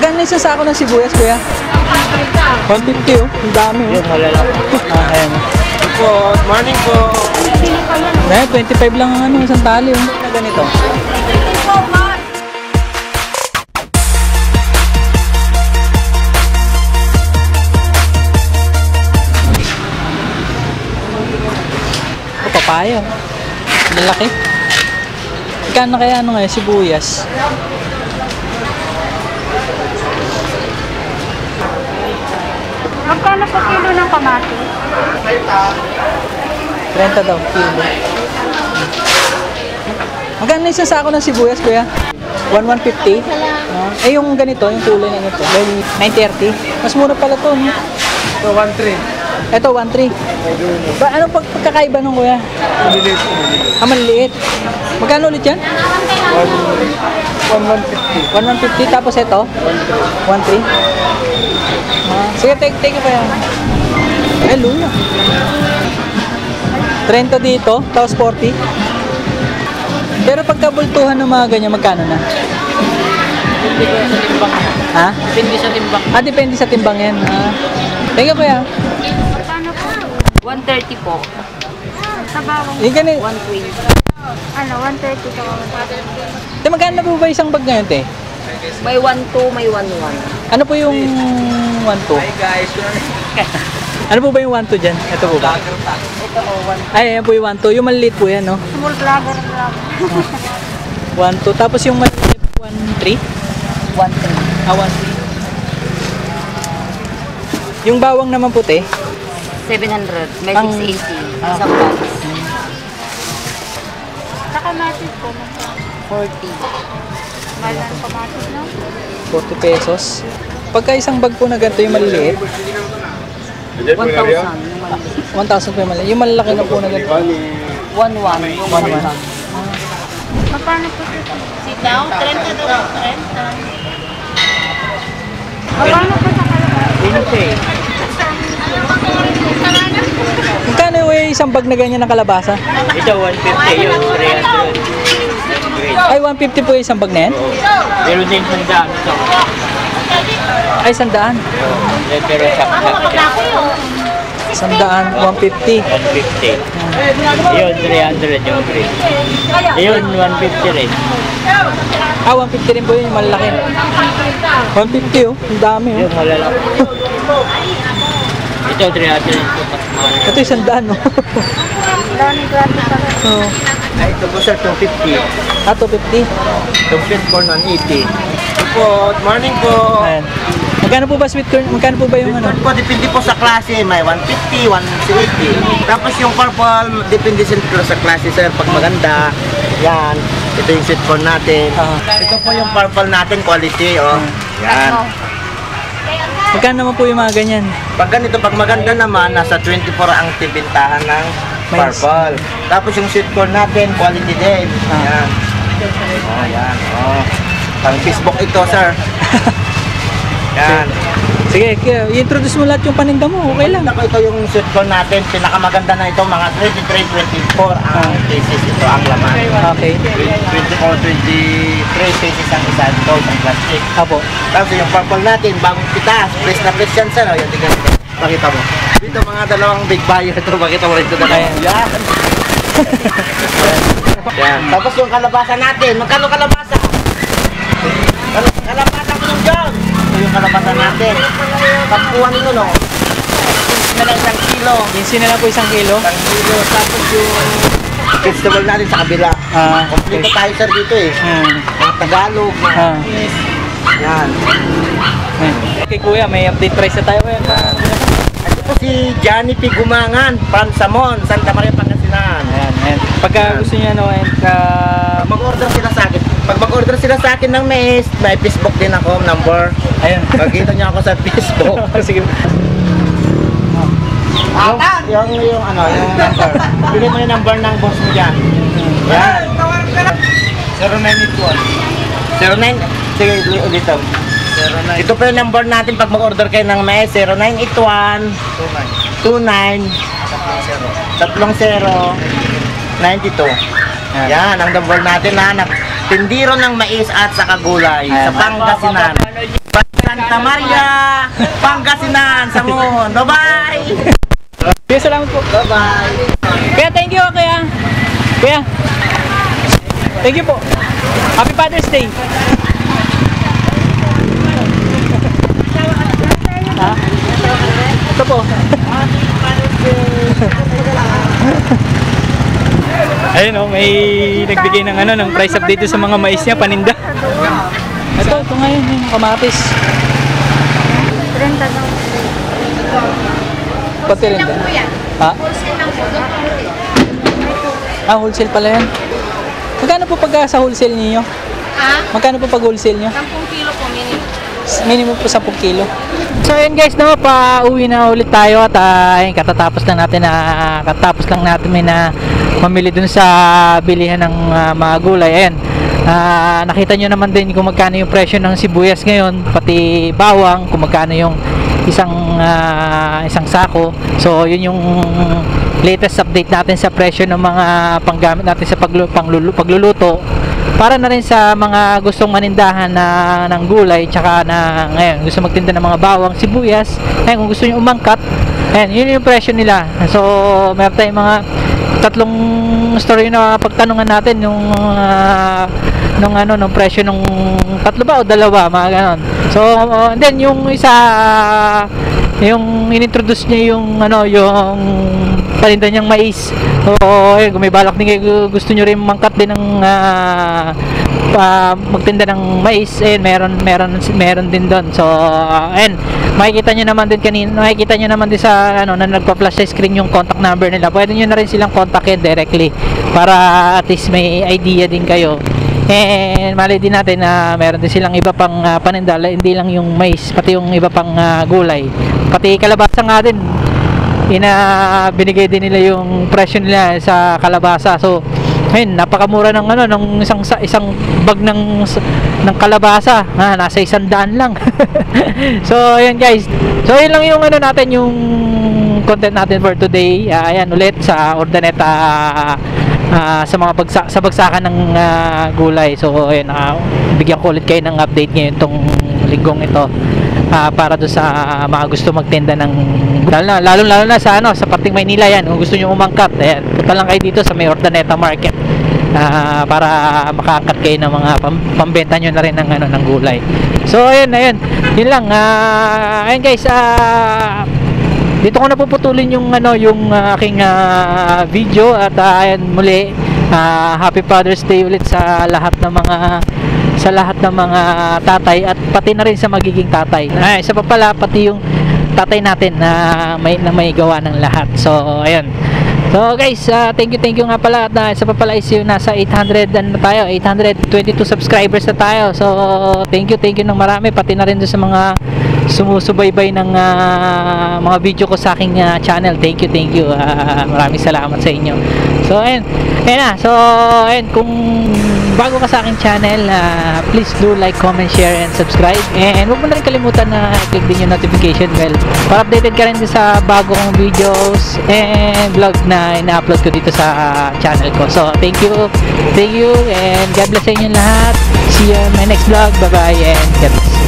Magkano na isang sako ng sibuyas, kuya? 150 oh. Ang dami oh. Yung malalaki. Ayan. Good morning po. Ayan, 25 lang ang ano, isang tali oh. Na ganito. Oh, papaya. Lalaki. Magkano kaya ano ngayon, sibuyas? Magkano po kilo ng kamatis? 30 daw, kilo. Magkano na isang sako ng sibuyas, kuya? 150? Eh, yung ganito, yung kulay na ito, 930. Mas mura pala to, no? So, 1-3. Ito, 1.3. Ba, ano pagkakaiba nung, kuya? Maliliit po. Ah, maliliit. Magkano ulit yan? 1-150. 1.150, tapos ito? 1.3. Sige, take pa yan. Eh, luya. 30 dito, tapos 40. Pero pagkabultuhan ng mga ganyan, magkano na? Depende po sa timbang. Ha? Depende sa timbang. Ah, depende sa timbang yan. Ah. Thank you, kuya. Magkano po? 130 po. Sa bawang Yung ganito. 120. ano, 130 ka 130. Te, magkano na po ba isang bag ngayon, te? May 1-2, may 1-1. Ano po yung 1.2? Hi guys. Ano po ba yung 1.2 dyan? Ito po ba? Ito o, 1. Ay, ayan po yung 1.2. Yung maliit po yan, no? Small vlogger. 1.2. Tapos yung maliit, 1.3? 1-3. Ah, 1.3. Yung bawang naman po, te? 700. May Ang- 680. Ah. Isang box. Sa kamatis po, magkano? 40. Mahal na ng kamatis, no? 40 pesos. Pagka isang bag po na ganito yung maliliit, 1,000. Yung maliit. 1,000 po yung maliliit. Yung malalaki na po na ganito. 1-1. Yung 1-1. 1-1. Magkano po ito? Sit down. 30 daw. 30. Magkano po sa kalabas? Magkano yung isang bag na ganyan ng kalabasa? Ito 150 yun. 300. Great. Ay, 150 po yung isang bag na yan? Pero din sandaan ito. Ay, 100. Pero saksak siya. 100, 150. 150. Yun, 300 yung green. Yun, 150 rin. Ah, 150 rin po yun, yung malaki. 150 oh, ang dami oh. Yung malalaki. Ito, 300 rin. Mas mahal. Ito yung 100 no? Dami gratis pa rin. Oo. Ay, ito po sir, 250. Ah, 250. Itong sweet corn 180. Good morning po. Ayan. Magkano po ba sweet corn? Magkano po ba yung ano? Po, depende po sa klase. May 150, 180. Tapos yung purple, depende sa klase, sir. Pag maganda, yan. Ito yung sweet corn natin. Ito po yung purple natin, quality, oh. Yan. Magkano naman po yung mga ganyan? Pag ganito, pag maganda naman, nasa 24 ang tibintahan ng purple. Tapos yung sweet corn natin, quality din. Yan. Oh, yan. Oh. Pang Facebook ito, sir. Yan. Sige, i-introduce mo lahat yung paninda mo, okay lang. Ito yung sweet corn natin, pinakamaganda na ito, mga 23, 24 ang pieces ito, ang laman. Okay. 24, 23 pieces ang isa ito, ang plastic. Apo. Tapos yung purple natin, bagong pitas, fresh na fresh yan, sir. O, yan, tingnan mo. Makita mo. Dito mga dalawang big buyer ito, makita mo rin ito dalawa. Ayan. Yan. Yan. Tapos yung kalabasa natin, magkano kalabasa? Kalabasa mo nung dyan. Ito yung kalabasa natin. Tapkuhan nyo, no? Na lang 1 kilo. 15 na lang po 1 kilo. 1 kilo. Tapos yung vegetable natin sa kabila. Ah, Kompleto tayo, sir, dito eh. Mga Tagalog, mga Ah. English. Yan. Okay kuya, may update price na tayo kuya. Ito po si Johnny P. Gumangan from Samon, Santa Maria, Pangasinan. Ayan, ayan. Pagka gusto niya no, Mag-order sila sa akin. Pag mag-order sila sa akin ng mais, may Facebook din ako, number. ayun. Pagkita niyo ako sa Facebook. Sige. Yung number. Bili mo yung number ng boss mo dyan. Yan. 0981. 09? Sige, ulit ito. Ito po yung number natin pag mag-order kayo ng mais. 0981 29 30 92. Yan, ang number natin na tindiro ng mais at sa kagulay sa Pangasinan. Santa Maria, Pangasinan, Sangon. Bye-bye! Kuya, salamat po. Bye-bye! Kuya, thank you, kuya. Kuya. Thank you po. Happy Father's Day. Ha? Ito po. Ayun oh, may nagbigay ng ano, ng price update sa mga mais niya, paninda. Ito ngayon, yung kamatis. 30 daw. Pati rin. Ha? Ah, wholesale pala yan. Magkano po pag sa wholesale niyo? Ha? Magkano po pag wholesale niyo? 10 kilo po minimum. Minimum po 10 kilo. So ayun guys, no, pauwi na ulit tayo at ayun, katatapos lang natin may na mamili dun sa bilihan ng mga gulay. Ayan. Nakita nyo naman din kung magkano yung presyo ng sibuyas ngayon, pati bawang, kung magkano yung isang sako. So yun yung latest update natin sa presyo ng mga panggamit natin sa pagluluto, para na rin sa mga gustong manindahan ng gulay, tsaka na ngayon gusto magtinda ng mga bawang, sibuyas. Kung gusto nyo umangkat, yun yung presyo nila. So meron tayong mga tatlong story na pagtanungan natin yung nung presyo nung tatlo ba o dalawa, mga ganon. So and then yung isa, yung inintroduce niya yung yung paninda niyang mais. So kung may balak din kayo, gusto niyo rin mangkat din ng magtinda ng mais, meron din doon. So makikita niyo naman din sa na nagpa-flash sa screen yung contact number nila. Pwede niyo na rin silang kontakin directly para at least may idea din kayo. And malay din natin na meron din silang iba pang paninda, hindi lang yung mais, pati yung iba pang gulay, pati kalabasa nga din. Binigay din nila yung presyo nila sa kalabasa. So ayun, napakamura ng ng isang bag ng kalabasa, nasa 100 lang. So ayun guys, so yun lang yung natin, yung content natin for today. Ayan ulit sa Ordaneta, sa mga bagsakan ng gulay. So ayun, bigyan ko ulit kayo ng update ngayon tong linggong ito, para do sa mga gusto magtinda ng lalo na sa sa Parting Maynila. Yan, kung gusto niyo umangkat, ayan, punta lang kayo dito sa may Ordaneta Market, para makaangkat kayo ng mga pambenta nyo na rin ng gulay. So ayun yun lang. Ayun guys, dito ko na puputulin yung aking video. At ayan muli, Happy Father's Day ulit sa lahat ng mga tatay, at pati na rin sa magiging tatay. Isa pa pala, pati yung tatay natin na may gawa ng lahat. So ayun. So guys, thank you nga pala. At isa pa pala is yung nasa 822 subscribers na tayo. So thank you ng marami, pati na rin doon sa mga sumusubaybay ng mga video ko sa aking channel. Thank you. Maraming salamat sa inyo. So ayun na. So ayun, kung bago ka sa aking channel, please do like, comment, share, and subscribe. And huwag mo na rin kalimutan na click din yung notification bell para updated ka rin sa bago kong videos and vlog na ina-upload ko dito sa channel ko. So thank you, and God bless sa inyo lahat. See you in my next vlog. Bye bye, and God bless.